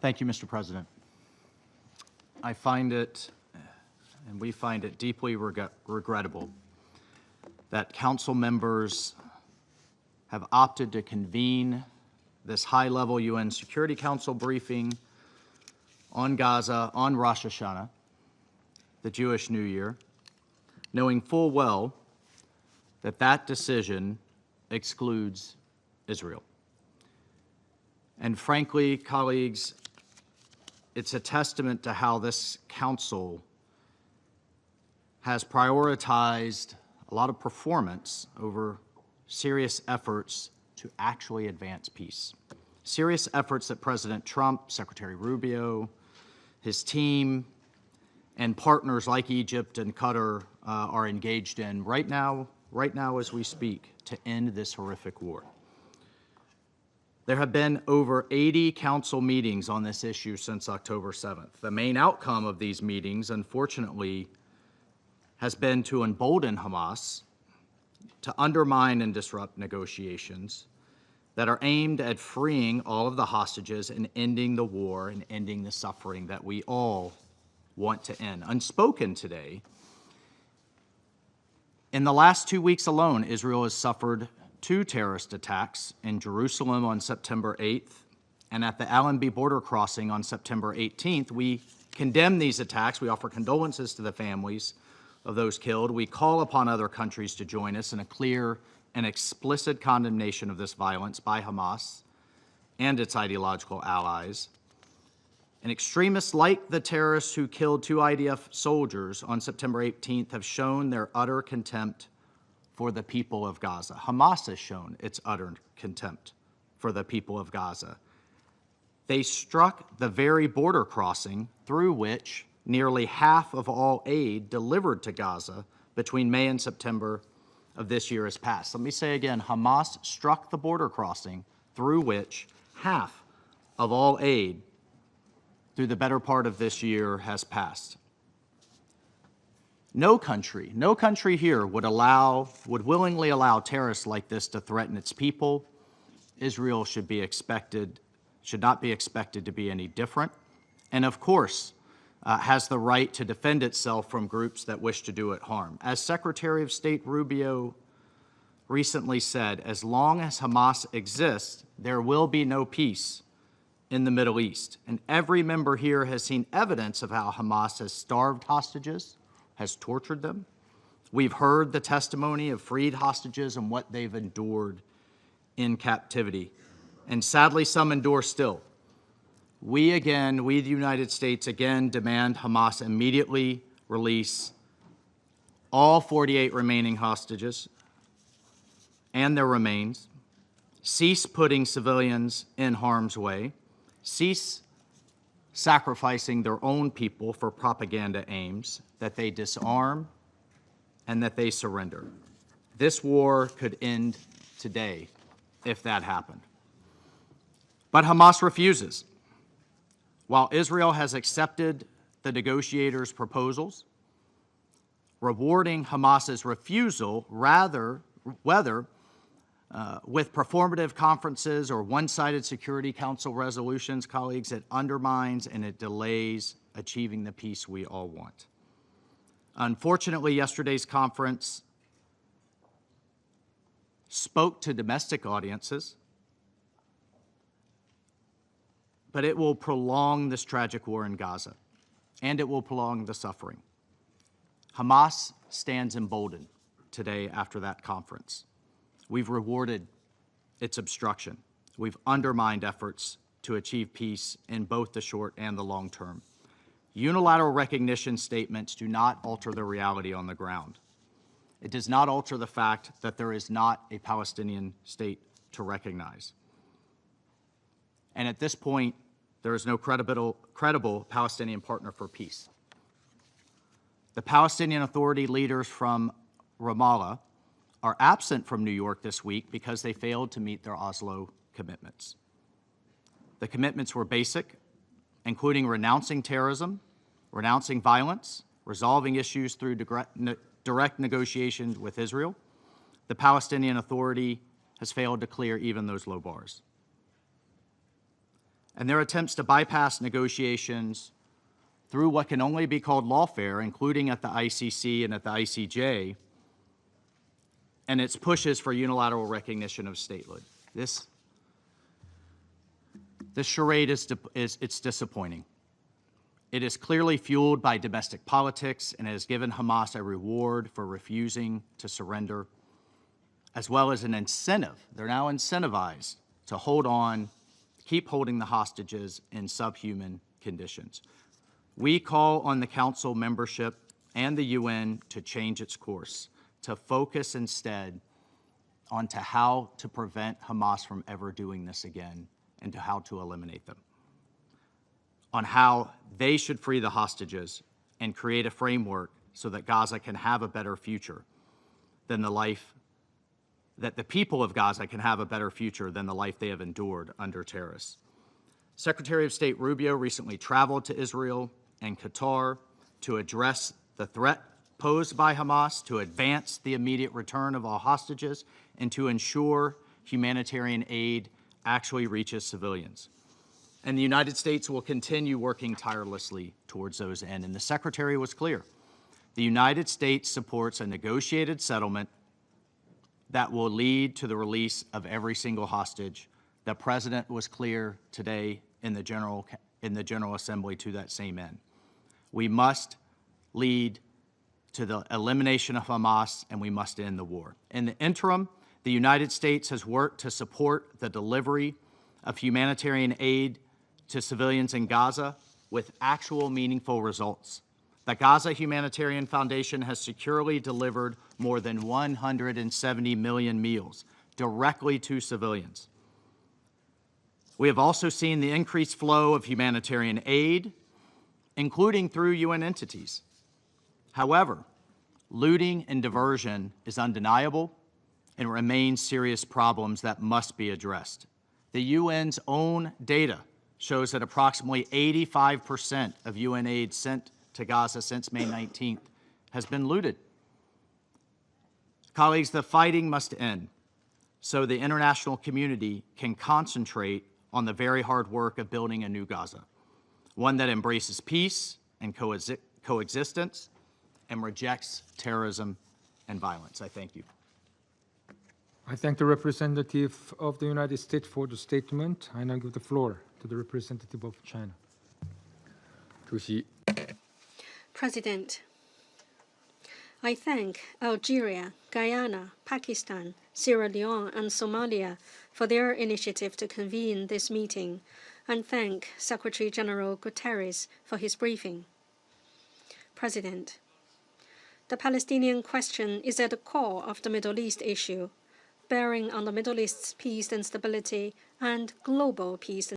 Thank you, Mr. President. I find it, and we find it deeply regrettable that council members have opted to convene this high-level UN Security Council briefing on Gaza on Rosh Hashanah, the Jewish New Year, knowing full well that that decision excludes Israel. And frankly, colleagues, it's a testament to how this council has prioritized a lot of performance over serious efforts to actually advance peace. Serious efforts that President Trump, Secretary Rubio, his team, and partners like Egypt and Qatar are engaged in right now as we speak, to end this horrific war. There have been over 80 council meetings on this issue since October 7th. The main outcome of these meetings, unfortunately, has been to embolden Hamas, to undermine and disrupt negotiations that are aimed at freeing all of the hostages and ending the war and ending the suffering that we all want to end. Unspoken today, in the last 2 weeks alone, Israel has suffered 2 terrorist attacks in Jerusalem on September 8th and at the Allenby border crossing on September 18th. We condemn these attacks. We offer condolences to the families of those killed. We call upon other countries to join us in a clear and explicit condemnation of this violence by Hamas and its ideological allies. And extremists like the terrorists who killed 2 IDF soldiers on September 18th have shown their utter contempt for the people of Gaza. Hamas has shown its utter contempt for the people of Gaza. They struck the very border crossing through which nearly half of all aid delivered to Gaza between May and September of this year has passed. Let me say again, Hamas struck the border crossing through which half of all aid through the better part of this year has passed. No country here would willingly allow terrorists like this to threaten its people. Israel should not be expected to be any different. And of course, has the right to defend itself from groups that wish to do it harm. As Secretary of State Rubio recently said, as long as Hamas exists, there will be no peace in the Middle East. And every member here has seen evidence of how Hamas has starved hostages, has tortured them. We've heard the testimony of freed hostages and what they've endured in captivity. And sadly, some endure still. We, the United States, again demand Hamas immediately release all 48 remaining hostages and their remains, cease putting civilians in harm's way, cease sacrificing their own people for propaganda aims, that they disarm, and that they surrender. This war could end today if that happened. But Hamas refuses. While Israel has accepted the negotiators' proposals, rewarding Hamas's refusal, whether with performative conferences or one-sided Security Council resolutions, colleagues, it undermines and it delays achieving the peace we all want. Unfortunately, yesterday's conference spoke to domestic audiences, but it will prolong this tragic war in Gaza, and it will prolong the suffering. Hamas stands emboldened today after that conference. We've rewarded its obstruction. We've undermined efforts to achieve peace in both the short and the long term. Unilateral recognition statements do not alter the reality on the ground. It does not alter the fact that there is not a Palestinian state to recognize. And at this point, there is no credible Palestinian partner for peace. The Palestinian Authority leaders from Ramallah are absent from New York this week because they failed to meet their Oslo commitments. The commitments were basic, including renouncing terrorism, renouncing violence, resolving issues through direct negotiations with Israel. The Palestinian Authority has failed to clear even those low bars. And their attempts to bypass negotiations through what can only be called lawfare, including at the ICC and at the ICJ, and its pushes for unilateral recognition of statehood. This charade it's disappointing. It is clearly fueled by domestic politics and has given Hamas a reward for refusing to surrender, as well as an incentive. They're now incentivized to hold on, keep holding the hostages in subhuman conditions. We call on the Council membership and the UN to change its course, to focus instead onto how to prevent Hamas from ever doing this again and to how to eliminate them, on how they should free the hostages and create a framework so that Gaza can have a better future than the life, that the people of Gaza can have a better future than the life they have endured under terrorists. Secretary of State Rubio recently traveled to Israel and Qatar to address the threat posed by Hamas, to advance the immediate return of all hostages, and to ensure humanitarian aid actually reaches civilians. And the United States will continue working tirelessly towards those ends. And the Secretary was clear. The United States supports a negotiated settlement that will lead to the release of every single hostage. The President was clear today in the General Assembly to that same end. We must lead to the elimination of Hamas, and we must end the war. In the interim, the United States has worked to support the delivery of humanitarian aid to civilians in Gaza with actual meaningful results. The Gaza Humanitarian Foundation has securely delivered more than 170 million meals directly to civilians. We have also seen the increased flow of humanitarian aid, including through UN entities. However, looting and diversion is undeniable and remains serious problems that must be addressed. The UN's own data shows that approximately 85% of UN aid sent to Gaza since May 19th has been looted. Colleagues, the fighting must end so the international community can concentrate on the very hard work of building a new Gaza, one that embraces peace and coexistence and rejects terrorism and violence. I thank you. I thank the representative of the United States for the statement. I now give the floor to the representative of China. 主席， President, I thank Algeria, Guyana, Pakistan, Sierra Leone, and Somalia for their initiative to convene this meeting, and thank Secretary General Guterres for his briefing. President, the Palestinian question is at the core of the Middle East issue, bearing on the Middle East's peace and stability and global peace